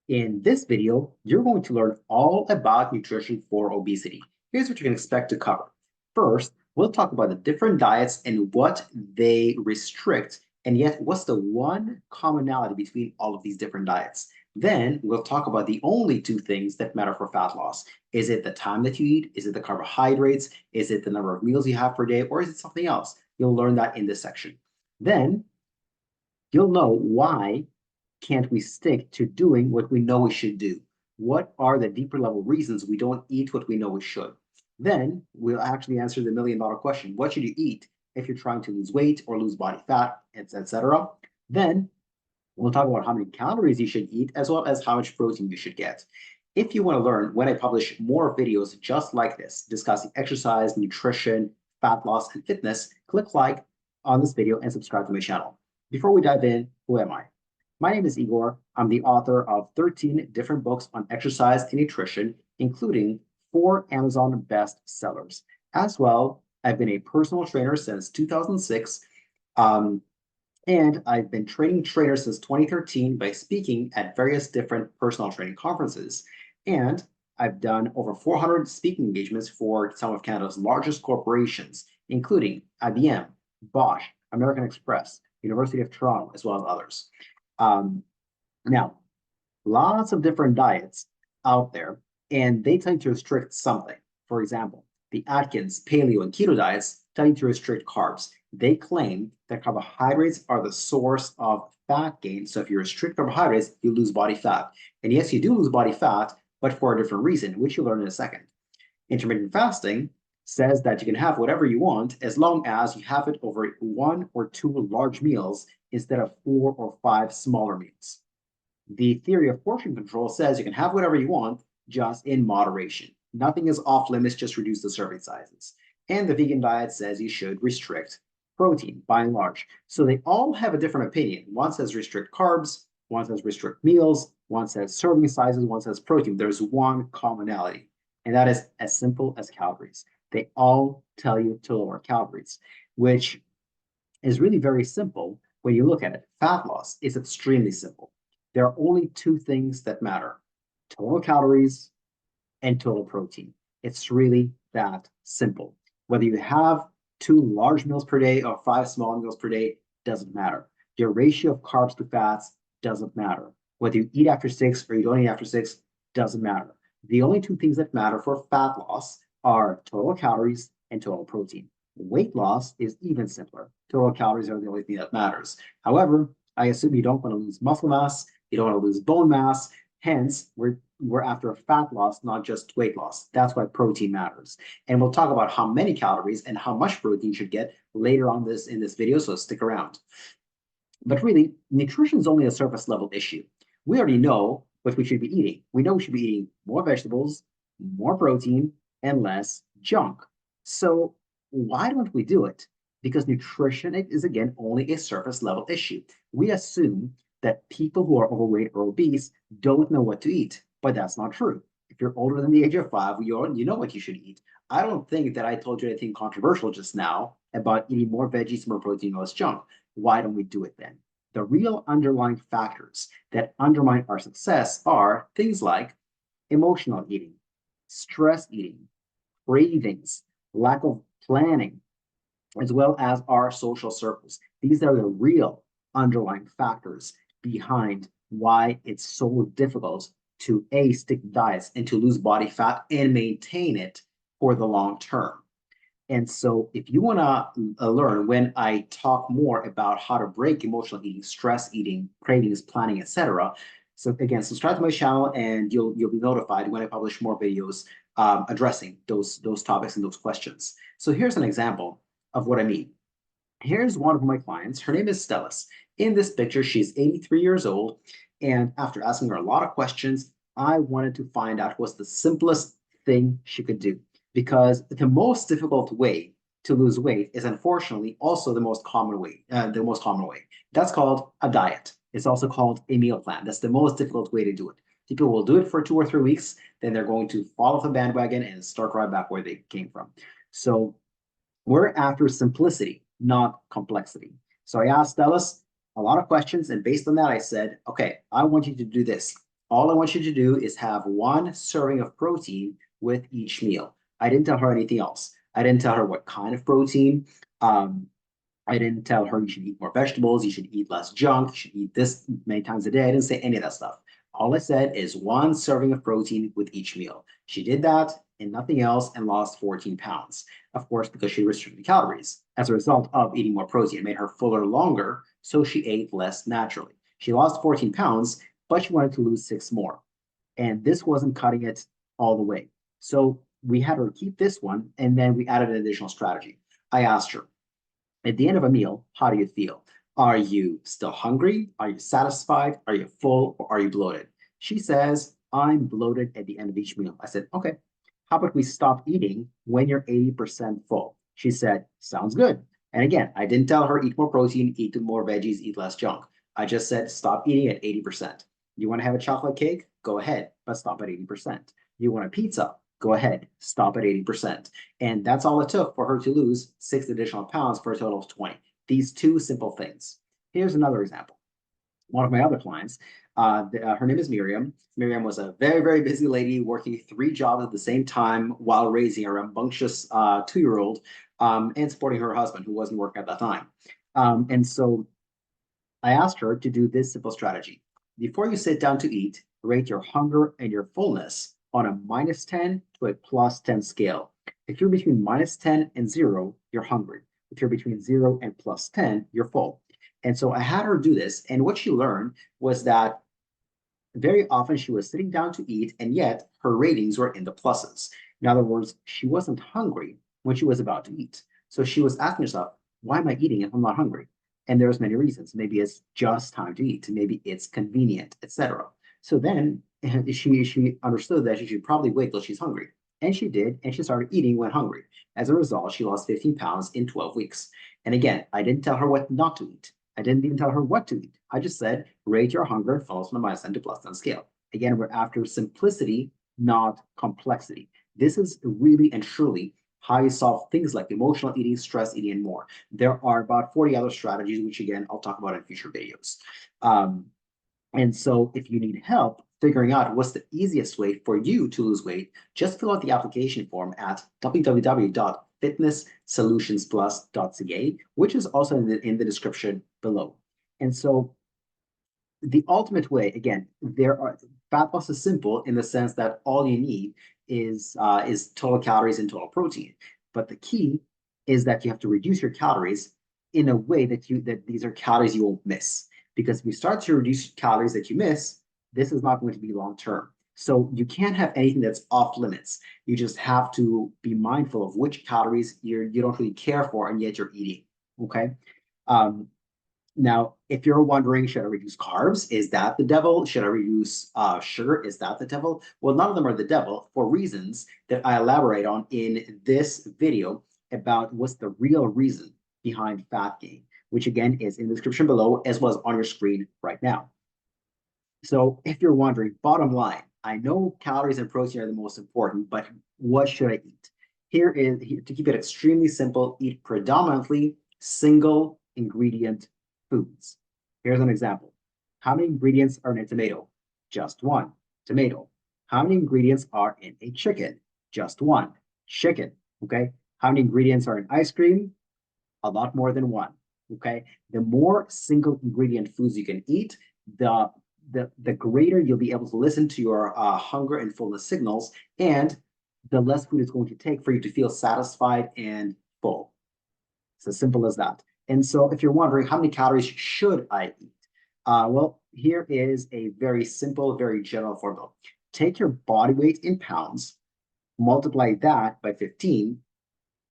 In this video, you're going to learn all about nutrition for obesity. Here's what you can expect to cover. First, we'll talk about the different diets and what they restrict, and yet what's the one commonality between all of these different diets. Then we'll talk about the only two things that matter for fat loss. Is it the time that you eat? Is it the carbohydrates? Is it the number of meals you have per day? Or is it something else? You'll learn that in this section. Then you'll know why can't we stick to doing what we know we should do? What are the deeper level reasons we don't eat what we know we should? Then we'll actually answer the $1,000,000 question. What should you eat if you're trying to lose weight or lose body fat, etc.? Then we'll talk about how many calories you should eat, as well as how much protein you should get. If you want to learn when I publish more videos just like this, discussing exercise, nutrition, fat loss, and fitness, click like on this video and subscribe to my channel. Before we dive in, who am I? My name is Igor. I'm the author of 13 different books on exercise and nutrition, including 4 Amazon bestsellers. As well, I've been a personal trainer since 2006, and I've been training trainers since 2013 by speaking at various different personal training conferences. And I've done over 400 speaking engagements for some of Canada's largest corporations, including IBM, Bosch, American Express, University of Toronto, as well as others. Now, lots of different diets out there, and they tend to restrict something. For example, the Atkins, paleo, and keto diets tell you to restrict carbs. They claim that carbohydrates are the source of fat gain. So if you restrict carbohydrates, you lose body fat. And yes, you do lose body fat, but for a different reason, which you'll learn in a second. Intermittent fasting says that you can have whatever you want as long as you have it over 1 or 2 large meals instead of 4 or 5 smaller meals. The theory of portion control says you can have whatever you want, just in moderation. Nothing is off limits, just reduce the serving sizes. And the vegan diet says you should restrict protein by and large. So they all have a different opinion. One says restrict carbs, one says restrict meals, one says serving sizes, one says protein. There's one commonality, and that is as simple as calories. They all tell you to lower calories, which is really very simple when you look at it. Fat loss is extremely simple. There are only 2 things that matter: total calories and total protein. It's really that simple. Whether you have 2 large meals per day or 5 small meals per day, doesn't matter. Your ratio of carbs to fats doesn't matter. Whether you eat after 6 or you don't eat after 6, doesn't matter. The only 2 things that matter for fat loss are total calories and total protein. Weight loss is even simpler. Total calories are the only thing that matters. However, I assume you don't want to lose muscle mass, you don't want to lose bone mass. Hence, we're after a fat loss, not just weight loss. That's why protein matters. And we'll talk about how many calories and how much protein you should get later on in this video, so stick around. But really, nutrition is only a surface level issue. We already know what we should be eating. We know we should be eating more vegetables, more protein, and less junk. So why don't we do it? Because nutrition is, again, only a surface level issue. We assume that people who are overweight or obese don't know what to eat, but that's not true. If you're older than the age of 5, you know what you should eat. I don't think that I told you anything controversial just now about eating more veggies, more protein, less junk. Why don't we do it then? The real underlying factors that undermine our success are things like emotional eating, stress eating, cravings, lack of planning, as well as our social circles. These are the real underlying factors behind why it's so difficult to stick diets and to lose body fat and maintain it for the long term. And so if you want to learn when I talk more about how to break emotional eating, stress eating, cravings, planning, etc., so again, subscribe to my channel and you'll be notified when I publish more videos addressing those topics and those questions. So here's an example of what I mean. Here's one of my clients. Her name is Stellis. In this picture, she's 83 years old. And after asking her a lot of questions, I wanted to find out what's the simplest thing she could do. Because the most difficult way to lose weight is unfortunately also the most common way. That's called a diet. It's also called a meal plan. That's the most difficult way to do it. People will do it for 2 or 3 weeks, then they're going to fall off the bandwagon and start right back where they came from. So we're after simplicity, not complexity. So I asked Stellis a lot of questions, and based on that, I said, okay, I want you to do this. All I want you to do is have one serving of protein with each meal. I didn't tell her anything else. I didn't tell her what kind of protein. Um, I didn't tell her you should eat more vegetables, you should eat less junk, you should eat this many times a day. I didn't say any of that stuff. All I said is one serving of protein with each meal. She did that and nothing else and lost 14 pounds. Of course, because she restricted calories as a result of eating more protein. It made her fuller longer, so she ate less naturally. She lost 14 pounds, but she wanted to lose six more. And this wasn't cutting it all the way. So we had her keep this one, and then we added an additional strategy. I asked her, at the end of a meal, how do you feel? Are you still hungry? Are you satisfied? Are you full or are you bloated? She says, I'm bloated at the end of each meal. I said, okay, how about we stop eating when you're 80% full? She said, sounds good. And again, I didn't tell her eat more protein, eat more veggies, eat less junk. I just said stop eating at 80%. You want to have a chocolate cake? Go ahead, but stop at 80%. You want a pizza? Go ahead, stop at 80%. And that's all it took for her to lose 6 additional pounds for a total of 20. These two simple things. Here's another example. One of my other clients, her name is Miriam. Miriam was a very, very busy lady working 3 jobs at the same time while raising a rambunctious 2-year-old and supporting her husband who wasn't working at that time. And so I asked her to do this simple strategy. Before you sit down to eat, rate your hunger and your fullness on a -10 to a +10 scale. If you're between -10 and 0, you're hungry. If you're between 0 and +10, you're full. And so I had her do this. And what she learned was that very often she was sitting down to eat, and yet her ratings were in the pluses. In other words, she wasn't hungry when she was about to eat. So she was asking herself, why am I eating if I'm not hungry? And there's many reasons. Maybe it's just time to eat. Maybe it's convenient, etc. So then she understood that she should probably wait till she's hungry. And she did, and she started eating when hungry. As a result, she lost 15 pounds in 12 weeks. And again, I didn't tell her what not to eat. I didn't even tell her what to eat. I just said, rate your hunger and fullness on a -10 to +10 scale. Again, we're after simplicity, not complexity. This is really and truly how you solve things like emotional eating, stress eating, and more. There are about 40 other strategies, which again, I'll talk about in future videos. And so if you need help figuring out what's the easiest way for you to lose weight, just fill out the application form at www.fitnesssolutionsplus.ca, which is also in the description below. And so the ultimate way, again, fat loss is simple in the sense that all you need is total calories and total protein. But the key is that you have to reduce your calories in a way that these are calories you won't miss. Because if you start to reduce calories that you miss, this is not going to be long term. So you can't have anything that's off limits. You just have to be mindful of which calories you don't really care for and yet you're eating. Okay. Now, if you're wondering, should I reduce carbs? Is that the devil? Should I reduce sugar? Is that the devil? Well, none of them are the devil for reasons that I elaborate on in this video about what's the real reason behind fat gain, which again is in the description below as well as on your screen right now. So if you're wondering, bottom line, I know calories and protein are the most important, but what should I eat? Here to keep it extremely simple, eat predominantly single ingredient foods. Here's an example. How many ingredients are in a tomato? Just one, tomato. How many ingredients are in a chicken? Just one, chicken. Okay. How many ingredients are in ice cream? A lot more than one. Okay. The more single ingredient foods you can eat, the greater you'll be able to listen to your hunger and fullness signals, and the less food it's going to take for you to feel satisfied and full. It's as simple as that. And so if you're wondering how many calories should I eat? Well, here is a very simple, very general formula. Take your body weight in pounds, multiply that by 15,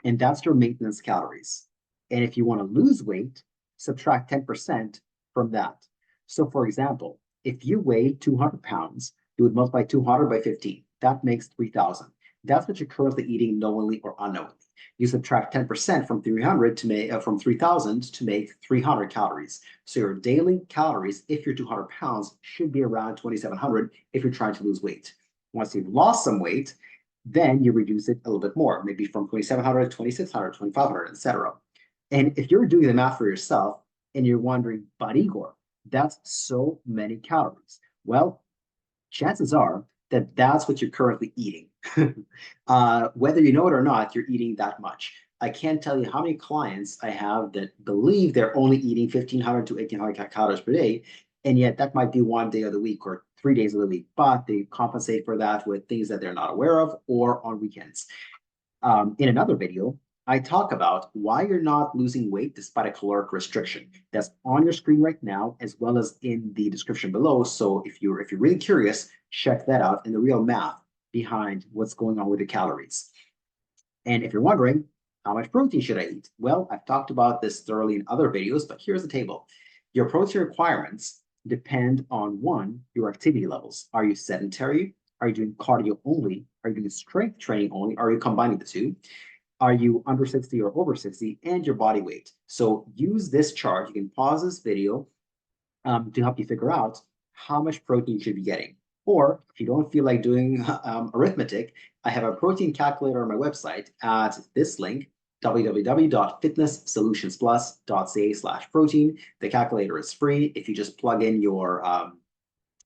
and that's your maintenance calories. And if you want to lose weight, subtract 10% from that. So for example, if you weigh 200 pounds, you would multiply 200 by 15. That makes 3,000. That's what you're currently eating knowingly or unknowingly. You subtract 10% from 300 to make from 3,000 to make 300 calories. So your daily calories, if you're 200 pounds, should be around 2,700 if you're trying to lose weight. Once you've lost some weight, then you reduce it a little bit more, maybe from 2,700 to 2,600, 2,500, etc. And if you're doing the math for yourself and you're wondering, but Igor, that's so many calories. Well, chances are that that's what you're currently eating. Whether you know it or not, you're eating that much. I can't tell you how many clients I have that believe they're only eating 1,500 to 1,800 calories per day, and yet that might be one day of the week or 3 days of the week, but they compensate for that with things that they're not aware of or on weekends. In another video, I talk about why you're not losing weight despite a caloric restriction. That's on your screen right now, as well as in the description below. So if you're really curious, check that out and the real math behind what's going on with the calories. And if you're wondering, how much protein should I eat? Well, I've talked about this thoroughly in other videos, but here's the table. Your protein requirements depend on one, your activity levels. Are you sedentary? Are you doing cardio only? Are you doing strength training only? Are you combining the two? Are you under 60 or over 60? And your body weight. So use this chart. You can pause this video to help you figure out how much protein you should be getting. Or if you don't feel like doing arithmetic, I have a protein calculator on my website at this link, www.fitnesssolutionsplus.ca/protein. The calculator is free. If you just plug in your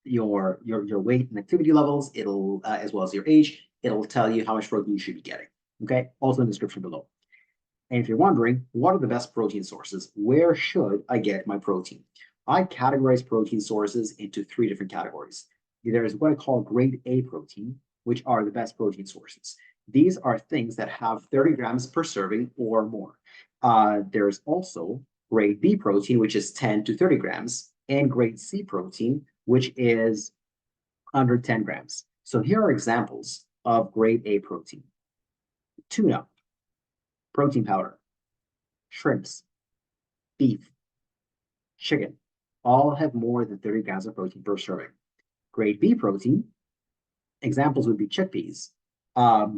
weight and activity levels, it'll as well as your age, it'll tell you how much protein you should be getting. Okay, also in the description below. And if you're wondering, what are the best protein sources? Where should I get my protein? I categorize protein sources into 3 different categories. There is what I call grade A protein, which are the best protein sources. These are things that have 30 grams per serving or more. There's also grade B protein, which is 10 to 30 grams, and grade C protein, which is under 10 grams. So here are examples of grade A protein. Tuna, protein powder, shrimps, beef, chicken, all have more than 30 grams of protein per serving. Grade B protein, examples would be chickpeas.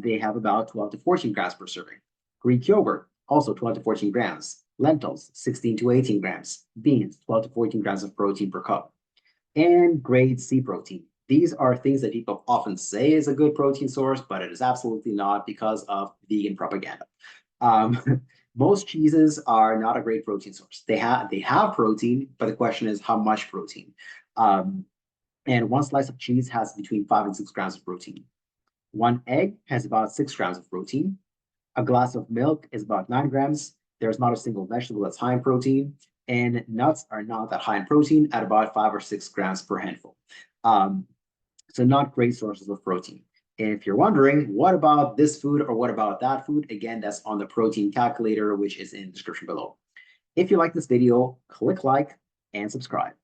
They have about 12 to 14 grams per serving. Greek yogurt, also 12 to 14 grams. Lentils, 16 to 18 grams. Beans, 12 to 14 grams of protein per cup. And grade C protein. These are things that people often say is a good protein source, but it is absolutely not because of vegan propaganda. Most cheeses are not a great protein source. They have protein, but the question is how much protein. And one slice of cheese has between 5 and 6 grams of protein. One egg has about 6 grams of protein. A glass of milk is about 9 grams. There's not a single vegetable that's high in protein. And nuts are not that high in protein at about 5 or 6 grams per handful. So not great sources of protein. If you're wondering, what about this food or what about that food? Again, that's on the protein calculator, which is in the description below. If you like this video, click like and subscribe.